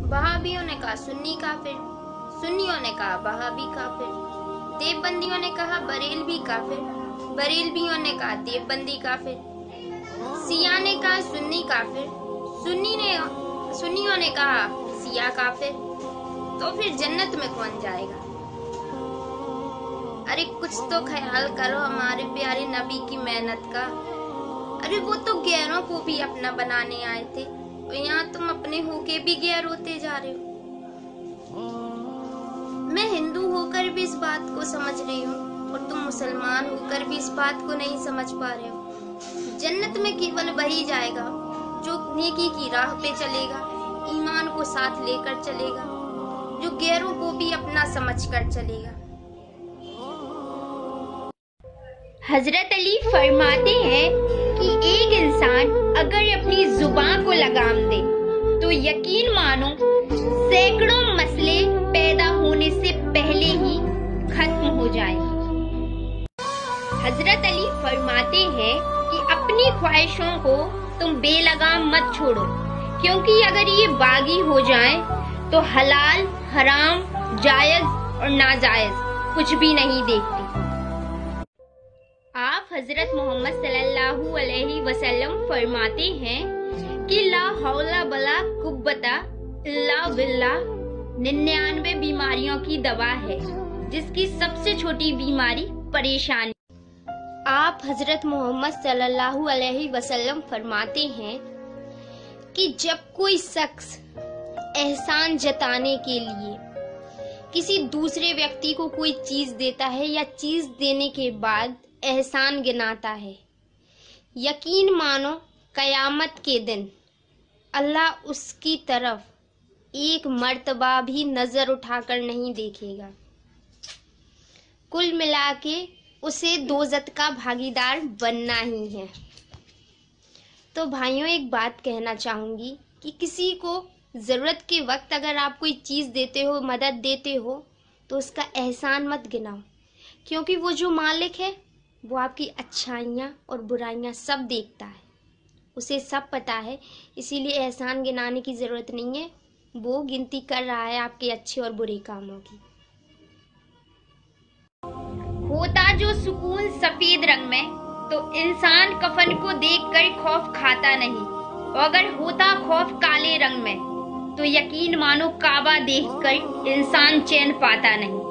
वहाबियों ने कहा सुन्नी काफिर, सुन्नियों ने कहा वहाबी काफिर, देवबंदियों ने कहा बरेलवी काफिर, बरेलवियों ने कहा देवबंदी काफिर, सिया ने कहा सुन्नी काफिर, सुन्नियों ने कहा सिया काफिर। तो फिर जन्नत में कौन जाएगा? अरे कुछ तो ख्याल करो हमारे प्यारे नबी की मेहनत का। अरे वो तो गैरों को भी अपना बनाने आए थे और यहाँ तुम अपने होके भी गैर होते जा रहे हो। मैं हिंदू होकर भी इस बात को समझ रही हूँ और तुम मुसलमान होकर भी इस बात को नहीं समझ पा रहे हो। जन्नत में केवल वही जाएगा जो नेकी की राह पे चलेगा, ईमान को साथ लेकर चलेगा, जो गैरों को भी अपना समझकर चलेगा। हजरत अली फरमाते हैं कि एक इंसान अगर अपनी जुबान को लगाम दे तो यकीन मानो सैकड़ों मसले पैदा होने से पहले ही खत्म हो जाएंगे। हजरत अली फरमाते हैं कि अपनी ख्वाहिशों को तुम बेलगाम मत छोड़ो, क्योंकि अगर ये बागी हो जाएं तो हलाल, हराम, जायज और नाजायज कुछ भी नहीं देखती। आप हजरत मोहम्मद सल्लल्लाहु अलैहि वसल्लम फरमाते हैं कि ला हौला बला कुव्वता इल्ला बिल्लाह 99 बीमारियों की दवा है, जिसकी सबसे छोटी बीमारी परेशानी। आप हजरत मोहम्मद सल्लल्लाहु अलैहि वसल्लम फरमाते हैं कि जब कोई शख्स एहसान जताने के लिए किसी दूसरे व्यक्ति को कोई चीज देता है या चीज देने के बाद एहसान गिनाता है, यकीन मानो कयामत के दिन अल्लाह उसकी तरफ एक मर्तबा भी नजर उठाकर नहीं देखेगा। कुल मिला के उसे दोज़त का भागीदार बनना ही है। तो भाइयों, एक बात कहना चाहूंगी कि किसी को जरूरत के वक्त अगर आप कोई चीज देते हो, मदद देते हो, तो उसका एहसान मत गिनाओ, क्योंकि वो जो मालिक है वो आपकी अच्छाइयाँ और बुराइयाँ सब देखता है, उसे सब पता है। इसीलिए एहसान गिनाने की ज़रूरत नहीं है, वो गिनती कर रहा है आपके अच्छे और बुरे कामों की। होता जो सुकून सफेद रंग में तो इंसान कफन को देखकर खौफ खाता नहीं, और अगर होता खौफ काले रंग में तो यकीन मानो काबा देखकर इंसान चैन पाता नहीं।